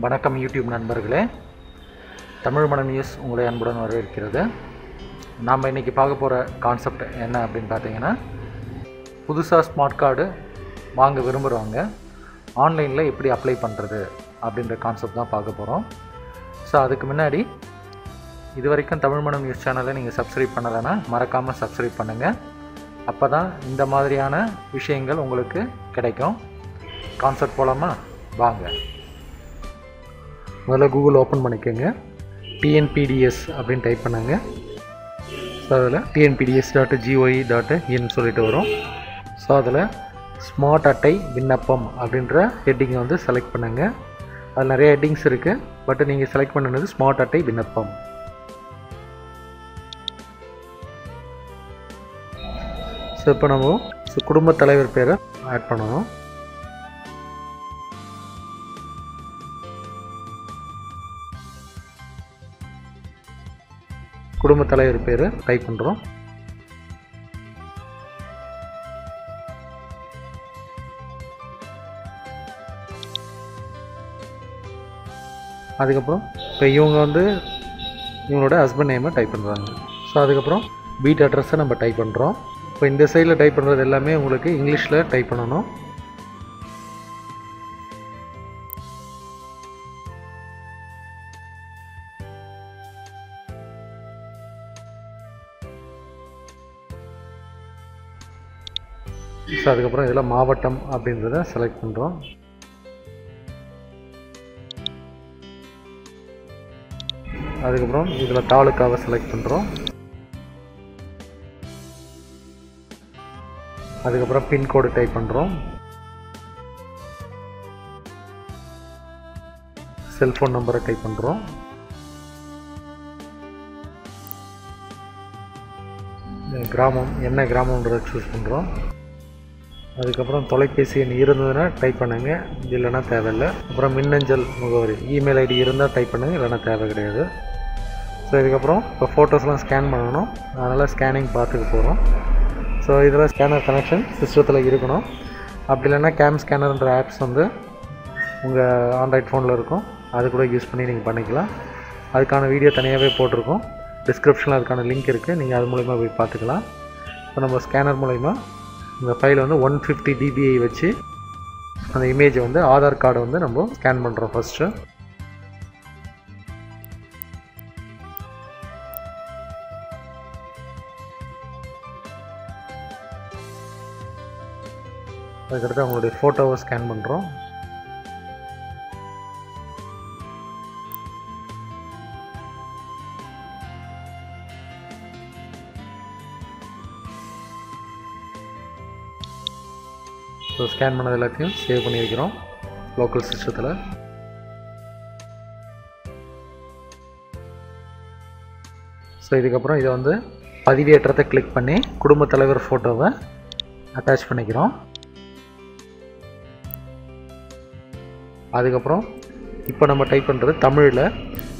வணக்கம் யூடியூப் நண்பர்களே, தமிழ் மணம் நியூஸ் உங்களை அன்புடன் வரவேற்கிறது. நாம் இன்றைக்கி பார்க்க போகிற கான்செப்ட் என்ன அப்படின்னு பார்த்தீங்கன்னா, புதுசாக ஸ்மார்ட் கார்டு வாங்க விரும்புகிறவங்க ஆன்லைனில் எப்படி அப்ளை பண்ணுறது அப்படின்ற கான்செப்ட் தான் பார்க்க போகிறோம். ஸோ அதுக்கு முன்னாடி இது வரைக்கும் தமிழ் மணம் நியூஸ் சேனலை நீங்கள் சப்ஸ்கிரைப் பண்ணலைன்னா மறக்காமல் சப்ஸ்கிரைப் பண்ணுங்கள். அப்போ தான் இந்த மாதிரியான விஷயங்கள் உங்களுக்கு கிடைக்கும். கான்செப்ட் போகலாமா? வாங்க. முதல்ல கூகுள் ஓப்பன் பண்ணிக்கோங்க. TNPDS அப்படின்னு டைப் பண்ணுங்க. ஸோ அதில் tnpds.gov.in சொல்லிட்டு வரும். ஸோ அதில் ஸ்மார்ட் அட்டை விண்ணப்பம் அப்படின்ற ஹெட்டிங்கை வந்து செலக்ட் பண்ணுங்கள். அதில் நிறைய ஹெட்டிங்ஸ் இருக்குது, பட் நீங்கள் செலக்ட் பண்ணுறது ஸ்மார்ட் அட்டை விண்ணப்பம். ஸோ இப்போ நம்ம குடும்பத் தலைவர் பேரை ஆட் பண்ணணும். குடும்பத் தலைவர் பேர் டைப் பண்ணுறோம். அதுக்கப்புறம் இப்போ இவங்க வந்து இவங்களோட ஹஸ்பண்ட் நேமை டைப் பண்ணுறாங்க. ஸோ அதுக்கப்புறம் வீட்டு அட்ரஸை நம்ம டைப் பண்ணுறோம். இப்போ இந்த சைடில் டைப் பண்ணுறது எல்லாமே உங்களுக்கு இங்கிலீஷில் டைப் பண்ணணும். ஸோ அதுக்கப்புறம் இதில் மாவட்டம் அப்படின்றத செலக்ட் பண்ணுறோம். அதுக்கப்புறம் இதில் தாலுக்காவை செலக்ட் பண்ணுறோம். அதுக்கப்புறம் பின்கோடு டைப் பண்ணுறோம். செல்ஃபோன் நம்பரை டைப் பண்ணுறோம். கிராமம் என்ன கிராமன்றதை சூஸ் பண்ணுறோம். அதுக்கப்புறம் தொலைபேசி எண் இருந்ததுன்னா டைப் பண்ணுங்க, இல்லைன்னா தேவையில்லை. அப்புறம் மின்னஞ்சல் முகவரி இமெயில் ஐடி இருந்தால் டைப் பண்ணுங்கள், இல்லைன்னா தேவை கிடையாது. ஸோ இதுக்கப்புறம் இப்போ ஃபோட்டோஸ்லாம் ஸ்கேன் பண்ணணும், அதனால் ஸ்கேனிங் பார்த்துக்க போகிறோம். ஸோ இதில் ஸ்கேனர் கனெக்ஷன் சிஸ்டத்தில் இருக்கணும். அப்படி இல்லைன்னா கேம் ஸ்கேனர்ன்ற ஆப்ஸ் வந்து உங்கள் ஆண்ட்ராய்ட் ஃபோனில் இருக்கும், அது கூட யூஸ் பண்ணி நீங்கள் பண்ணிக்கலாம். அதுக்கான வீடியோ தனியாகவே போட்டிருக்கோம், டிஸ்கிரிப்ஷனில் அதுக்கான லிங்க் இருக்குது, நீங்கள் அது மூலிமா போய் பார்த்துக்கலாம். இப்போ நம்ம ஸ்கேனர் மூலிமா இந்த ஃபைல் வந்து 150 dB வச்சு அந்த இமேஜை வந்து ஆதார் கார்டை வந்து நம்ம ஸ்கேன் பண்ணுறோம் ஃபஸ்ட்டு. அதுக்கடுத்து அவங்களுடைய ஃபோட்டோவை ஸ்கேன் பண்ணுறோம். ஸோ ஸ்கேன் பண்ணது எல்லாத்தையும் சேவ் பண்ணி வைக்கிறோம் லோக்கல் சிஸ்டத்தில். ஸோ இதுக்கப்புறம் இதை வந்து பதிவேற்றத்தை கிளிக் பண்ணி குடும்பத் தலைவர் ஃபோட்டோவை அட்டாச் பண்ணிக்கிறோம். அதுக்கப்புறம் இப்போ நம்ம டைப் பண்ணுறது தமிழில்.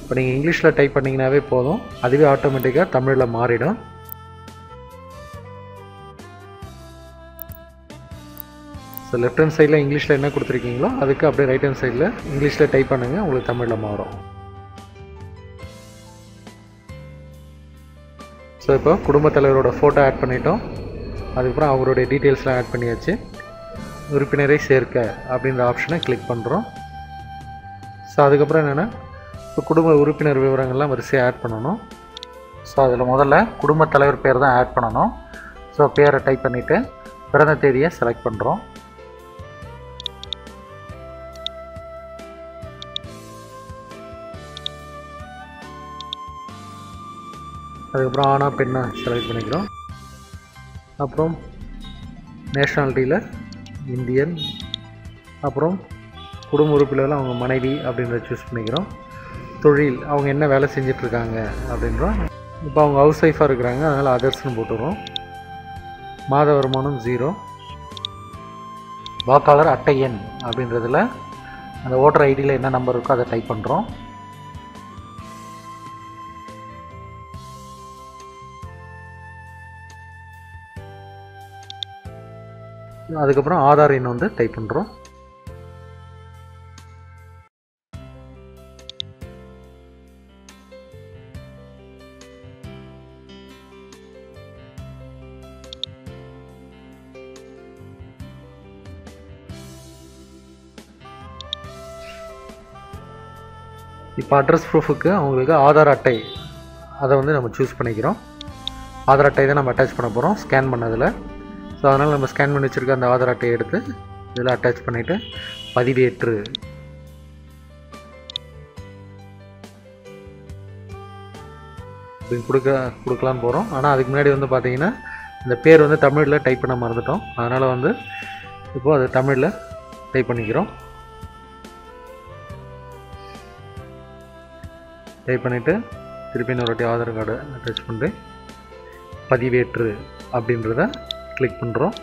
இப்போ நீங்கள் இங்கிலீஷில் டைப் பண்ணிங்கனாவே போதும், அதுவே ஆட்டோமேட்டிக்காக தமிழில் மாறிடும். ஸோ லெஃப்ட் ஹேண்ட் சைடில் இங்கிலீஷில் என்ன கொடுத்துருக்கீங்களோ அதுக்கு அப்படியே ரைட் ஹேண்ட் சைடில் இங்கிலீஷில் டைப் பண்ணுங்கள், உங்களுக்கு தமிழில் மாறும். ஸோ இப்போ குடும்பத் தலைவரோட ஃபோட்டோ ஆட் பண்ணிட்டோம். அதுக்கப்புறம் அவருடைய டீட்டெயில்ஸ்லாம் ஆட் பண்ணியாச்சு. உறுப்பினரை சேர்க்க அப்படின்ற ஆப்ஷனை கிளிக் பண்ணுறோம். ஸோ அதுக்கப்புறம் என்னென்னா இப்போ குடும்ப உறுப்பினர் விவரங்கள்லாம் வரிசையாக ஆட் பண்ணணும். ஸோ அதில் முதல்ல குடும்பத் தலைவர் பேர் தான் ஆட் பண்ணணும். ஸோ பேரை டைப் பண்ணிவிட்டு பிறந்த தேதியை செலக்ட் பண்ணுறோம். அதுக்கப்புறம் ஆனா பெண்ணா செலக்ட் பண்ணிக்கிறோம். அப்புறம் நேஷ்னாலிட்டியில் இந்தியன். அப்புறம் குடும்ப உறுப்பினர்கள் அவங்க மனைவி அப்படின்றத சூஸ் பண்ணிக்கிறோம். தொழில் அவங்க என்ன வேலை செஞ்சிட்ருக்காங்க அப்படின்றோம். இப்போ அவங்க ஹவுஸ் ஒய்ஃபாக இருக்கிறாங்க, அதனால் அதர்ஸ்னு போட்டுருவோம். மாத வருமானம் 0. வாக்காளர் அட்டை எண் அப்படின்றதில் அந்த ஓட்டர் ஐடியில் என்ன நம்பர் இருக்கோ அதை டைப் பண்ணுறோம். அதுக்கப்புறம் ஆதார் எண் வந்து டைப் பண்ணுறோம். இப்போ அட்ரஸ் ப்ரூஃபுக்கு அவங்களுக்கு ஆதார் அட்டை அதை வந்து நம்ம சூஸ் பண்ணிக்கிறோம். ஆதார் அட்டை தான் நம்ம அட்டாச் பண்ண போகிறோம் ஸ்கேன் பண்ணதில். ஸோ அதனால் நம்ம ஸ்கேன் பண்ணி வச்சுருக்க அந்த ஆதார் அட்டையை எடுத்து இதில் அட்டாச் பண்ணிவிட்டு பதிவேற்று அப்படின்னு கொடுக்கலான்னு போகிறோம். ஆனால் அதுக்கு முன்னாடி வந்து பார்த்திங்கன்னா இந்த பேர் வந்து தமிழில் டைப் பண்ண மறந்துட்டோம். அதனால் வந்து இப்போது அது தமிழில் டைப் பண்ணிக்கிறோம். டைப் பண்ணிவிட்டு திருப்பி இன்னொரு வாட்டி ஆதார் கார்டை அட்டாச் பண்ணிட்டு பதிவேற்று அப்படின்றத கிளிக் பண்ணுறோம்.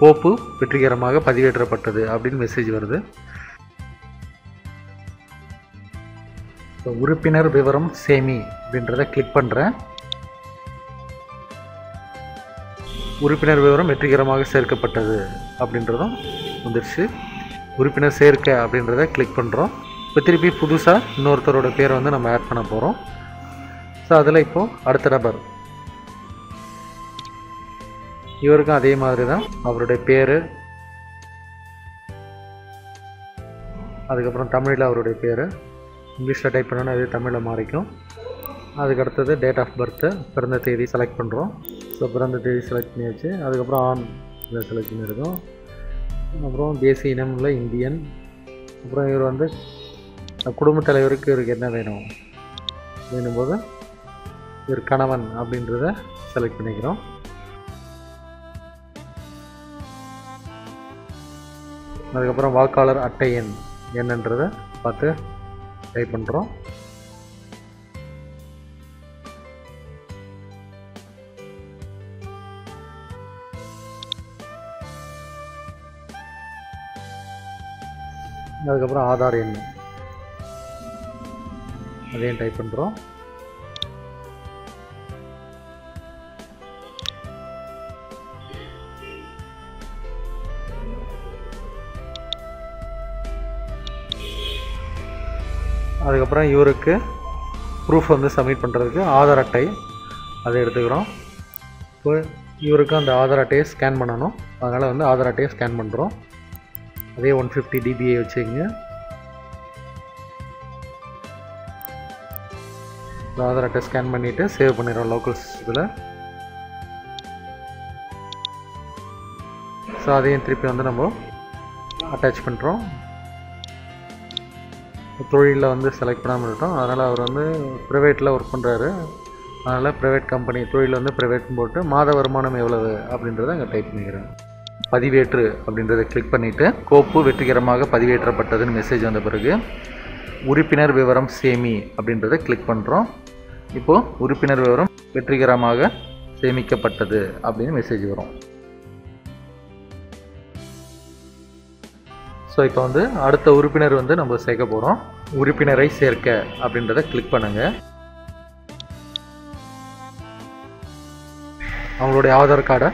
கோப்பு வெற்றிகரமாக பதிவேற்றப்பட்டது அப்படின்னு மெசேஜ் வருது. உறுப்பினர் விவரம் சேமி அப்படின்றத கிளிக் பண்ணுறேன். உறுப்பினர் விவரம் வெற்றிகரமாக சேர்க்கப்பட்டது அப்படின்றதும் வந்துடுச்சு. உறுப்பினர் சேர்க்க அப்படின்றத கிளிக் பண்ணுறோம். இப்போ திருப்பி புதுசாக இன்னொருத்தரோட பேரை வந்து நம்ம ஆட் பண்ண போகிறோம். ஸோ அதில் இப்போது அடுத்த நபர் இவருக்கும் அதே மாதிரி தான் அவருடைய பேர், அதுக்கப்புறம் தமிழில் அவருடைய பேர், இங்கிலீஷில் டைப் பண்ணோன்னா அது தமிழில் மாறிக்கும். அதுக்கு அடுத்தது டேட் ஆஃப் பர்த்து, பிறந்த தேதி செலக்ட் பண்ணுறோம். ஸோ பிறந்த தேதி செலக்ட் பண்ணியாச்சு. அதுக்கப்புறம் ஆன் இதை செலக்ட் பண்ணியிருக்கோம். அப்புறம் தேசிய இனமில் இந்தியன். அப்புறம் இவர் வந்து குடும்பத் தலைவருக்கு இவருக்கு என்ன வேணும் அப்படின்னும்போது இவர் கணவன் அப்படின்றத செலக்ட் பண்ணிக்கிறோம். அதுக்கப்புறம் வாக்காளர் அட்டை எண் என்னன்றதை பார்த்து டைப் பண்ணுறோம். அதுக்கப்புறம் ஆதார் எண் அதையும் டைப் பண்ணுறோம். அதுக்கப்புறம் இவருக்கு ப்ரூஃப் வந்து சப்மிட் பண்ணுறதுக்கு ஆதார் அட்டை அதை எடுத்துக்கிறோம். இப்போ இவருக்கு அந்த ஆதார் அட்டையை ஸ்கேன் பண்ணணும். அதனால் வந்து ஆதார் அட்டையை ஸ்கேன் பண்ணுறோம். அதே 150 dBA வச்சுக்கோங்க. ஆதார் அட்டை ஸ்கேன் பண்ணிவிட்டு சேவ் பண்ணிடுறோம் லோக்கல் சிஸ்டத்தில். ஸோ அதையும் திருப்பி வந்து நம்ம அட்டாச் பண்ணுறோம். தொழிலில் வந்து செலக்ட் பண்ணாமல் இருக்கோம். அதனால் அவர் வந்து ப்ரைவேட்டில் ஒர்க் பண்ணுறாரு. அதனால் ப்ரைவேட் கம்பெனி தொழில் வந்து ப்ரைவேட்னு போட்டு மாத வருமானம் எவ்வளவு அப்படின்றத அங்கே டைப் பண்ணிக்கிறேன். பதிவேற்று அப்படின்றத கிளிக் பண்ணிவிட்டு கோப்பு வெற்றிகரமாக பதிவேற்றப்பட்டதுன்னு மெசேஜ் வந்த பிறகு உறுப்பினர் விவரம் சேமி அப்படின்றத கிளிக் பண்ணுறோம். இப்போது உறுப்பினர் விவரம் வெற்றிகரமாக சேமிக்கப்பட்டது அப்படின்னு மெசேஜ் வரும். ஸோ இப்போ வந்து அடுத்த உறுப்பினர் வந்து நம்ம சேர்க்க போகிறோம். உறுப்பினரை சேர்க்க அப்படின்றத கிளிக் பண்ணுங்கள். அவங்களுடைய ஆதார் கார்டை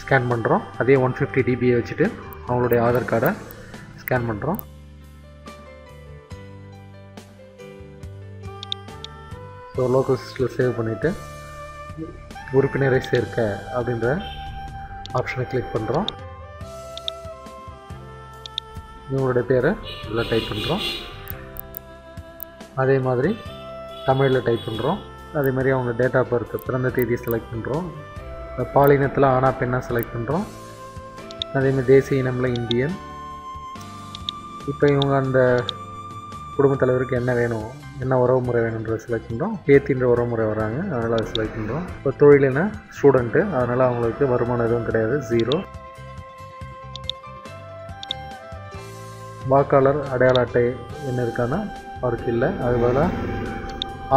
ஸ்கேன் பண்ணுறோம். அதே 150 dBA வச்சுட்டு அவங்களுடைய ஆதார் கார்டை ஸ்கேன் பண்ணுறோம். ஸோ லோக்கல் சிஸ்டத்தில் சேவ் பண்ணிவிட்டு உறுப்பினரை சேர்க்க அப்படின்ற ஆப்ஷனை கிளிக் பண்ணுறோம். இவங்களுடைய பேரை இதில் டைப் பண்ணுறோம். அதே மாதிரி தமிழில் டைப் பண்ணுறோம். அதே மாதிரி அவங்க டேட் ஆஃப் பர்த் பிறந்த தேதியை செலக்ட் பண்ணுறோம். பாலினத்தில் ஆனா பெண்ணா செலக்ட் பண்ணுறோம். அதேமாதிரி தேசிய இனமில் இந்தியன். இப்போ இவங்க அந்த குடும்பத் தலைவருக்கு என்ன வேணும், என்ன உறவு முறை வேணுன்றதை செலக்ட் பண்ணுறோம். பேத்தின்ற உறவு முறை வராங்க, அதனால் அதை செலக்ட் பண்ணுறோம். இப்போ தொழிலின ஸ்டூடெண்ட்டு, அதனால் அவங்களுக்கு வருமானம் எதுவும் கிடையாது, 0. வாக்காளர் அடையாள அட்டை என்ன இருக்கான்னா அவருக்கு இல்லை, அது பதிலாக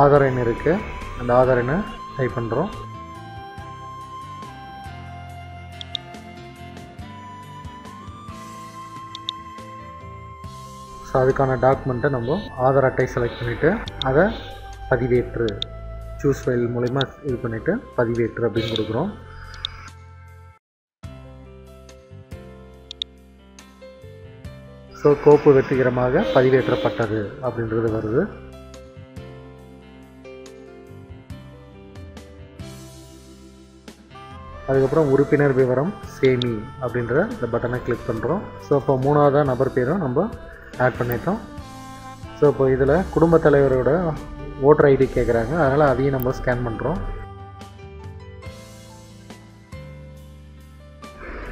ஆதார் எண் இருக்குது. அந்த ஆதார் எண்ணை டைப் பண்ணுறோம். ஸோ அதுக்கான டாக்குமெண்ட்டை நம்ம ஆதார் அட்டை செலக்ட் பண்ணிவிட்டு அதை பதிவேற்று சூஸ் ஃபைல் மூலிமா இது பண்ணிவிட்டு பதிவேற்று அப்படின்னு கொடுக்குறோம். ஸோ கோப்பு வெற்றிகரமாக பதிவேற்றப்பட்டது அப்படின்றது வருது. அதுக்கப்புறம் உறுப்பினர் விவரம் சேமி அப்படின்ற இந்த பட்டனை கிளிக் பண்ணுறோம். ஸோ இப்போ 3ஆவது நபர் பேரும் நம்ம ஆட் பண்ணிட்டோம். ஸோ இப்போ இதில் குடும்பத் தலைவரோட ஓட்டர் ஐடி கேட்குறாங்க, அதனால் அதையும் நம்ம ஸ்கேன் பண்ணுறோம்.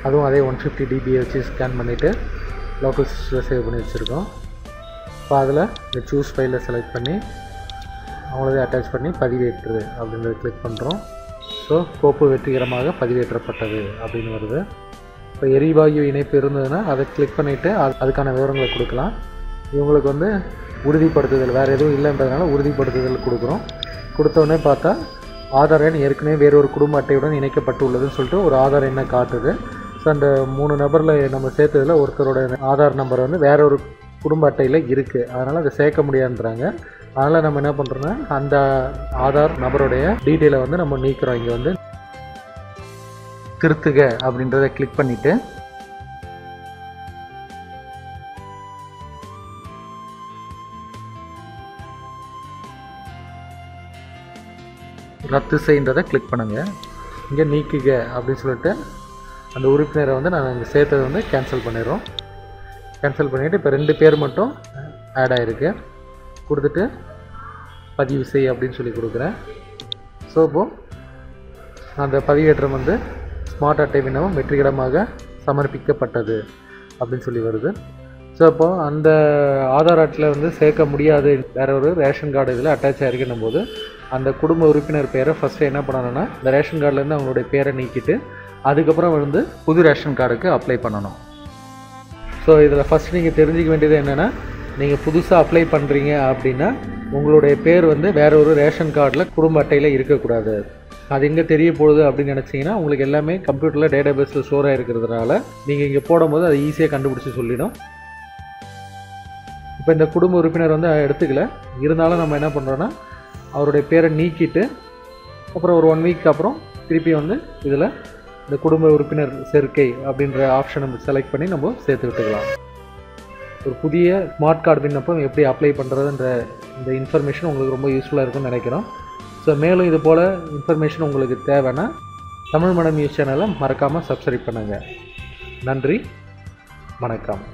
அதுவும் அதே 150 DB வச்சு ஸ்கேன் பண்ணிவிட்டு லோக்கல் சிஸ்டத்தில் சேவ் பண்ணி வச்சுருக்கோம். இப்போ அதில் இந்த சூஸ் ஃபைலை செலக்ட் பண்ணி அவங்களதே அட்டாச் பண்ணி பதிவேற்று அப்படின்றத கிளிக் பண்ணுறோம். ஸோ கோப்பு வெற்றிகரமாக பதிவேற்றப்பட்டது அப்படின்னு வருது. இப்போ எரிவாயு இணைப்பு இருந்ததுன்னா அதை கிளிக் பண்ணிவிட்டு அதுக்கான விவரங்களை கொடுக்கலாம். இவங்களுக்கு வந்து உறுதிப்படுத்துதல் வேறு எதுவும் இல்லைன்றதுனால உறுதிப்படுத்துதல் கொடுக்குறோம். கொடுத்தோடனே பார்த்தா ஆதார் எண் ஏற்கனவே வேறொரு குடும்ப அட்டையுடன் இணைக்கப்பட்டுள்ளதுன்னு சொல்லிட்டு ஒரு ஆதார் எண்ணை காட்டுது. ஸோ அந்த 3 நபரில் நம்ம சேர்த்ததில் ஒருத்தரோட ஆதார் நம்பர் வந்து வேற ஒரு குடும்ப அட்டையில் இருக்குது, அதனால் அதை சேர்க்க முடியாதுன்றாங்க. அதனால் நம்ம என்ன பண்ணுறோன்னா அந்த ஆதார் நபருடைய டீட்டெயிலை வந்து நம்ம நீக்கிறோம். இங்கே வந்து திருத்துக அப்படின்றத கிளிக் பண்ணிவிட்டு ரத்து செய்ன்றதை கிளிக் பண்ணுங்கள். இங்கே நீக்குக அப்படின்னு சொல்லிட்டு அந்த உறுப்பினரை வந்து நான் இங்கே சேர்த்ததை வந்து கேன்சல் பண்ணிடுறோம். கேன்சல் பண்ணிவிட்டு இப்போ 2 பேர் மட்டும் ஆட் ஆகிருக்கு. கொடுத்துட்டு பதிவு செய் அப்படின்னு சொல்லி கொடுக்குறேன். ஸோ இப்போது அந்த பதிவேற்றம் வந்து ஸ்மார்ட் அட்டை விண்ணப்பம் வெற்றிகரமாக சமர்ப்பிக்கப்பட்டது அப்படின்னு சொல்லி வருது. ஸோ இப்போது அந்த ஆதார் அட்டையில் வந்து சேர்க்க முடியாது, வேற ஒரு ரேஷன் கார்டு இதில் அட்டாச் ஆகிருக்குன்னும் போது அந்த குடும்ப உறுப்பினர் பேரை ஃபஸ்ட்டு என்ன பண்ணணும்னா இந்த ரேஷன் கார்டுலேருந்து அவங்களுடைய பேரை நீக்கிட்டு அதுக்கப்புறம் வந்து புது ரேஷன் கார்டுக்கு அப்ளை பண்ணணும். ஸோ இதில் ஃபஸ்ட் நீங்கள் தெரிஞ்சிக்க வேண்டியது என்னென்னா, நீங்கள் புதுசாக அப்ளை பண்ணுறீங்க அப்படின்னா உங்களுடைய பேர் வந்து வேற ஒரு ரேஷன் கார்டில் குடும்ப அட்டையில் இருக்கக்கூடாது. அது எங்கே தெரிய போகுது அப்படின்னு நினச்சிங்கன்னா உங்களுக்கு எல்லாமே கம்ப்யூட்டரில் டேட்டாபேஸில் ஸ்டோர் ஆகிருக்கிறதுனால நீங்கள் இங்கே போடும்போது அதை ஈஸியாக கண்டுபிடிச்சி சொல்லிடும். இப்போ இந்த குடும்ப உறுப்பினர் வந்து எடுத்துக்கல, இருந்தாலும் நம்ம என்ன பண்ணுறோன்னா அவருடைய பேரை நீக்கிட்டு அப்புறம் ஒரு 1 வீக் அப்புறம் திருப்பி வந்து இதில் இந்த குடும்ப உறுப்பினர் சேர்க்கை அப்படின்ற ஆப்ஷனை செலக்ட் பண்ணி நம்ம சேர்த்து விட்டுக்கலாம். ஒரு புதிய ஸ்மார்ட் கார்டு விண்ணப்பம் எப்படி அப்ளை பண்ணுறதுன்ற இந்த இன்ஃபர்மேஷன் உங்களுக்கு ரொம்ப யூஸ்ஃபுல்லாக இருக்கும்னு நினைக்கிறோம். ஸோ மேலும் இது போல் இன்ஃபர்மேஷன் உங்களுக்கு தேவைன்னா தமிழ் மடம் நியூஸ் சேனலை மறக்காமல் சப்ஸ்கிரைப் பண்ணுங்கள். நன்றி, வணக்கம்.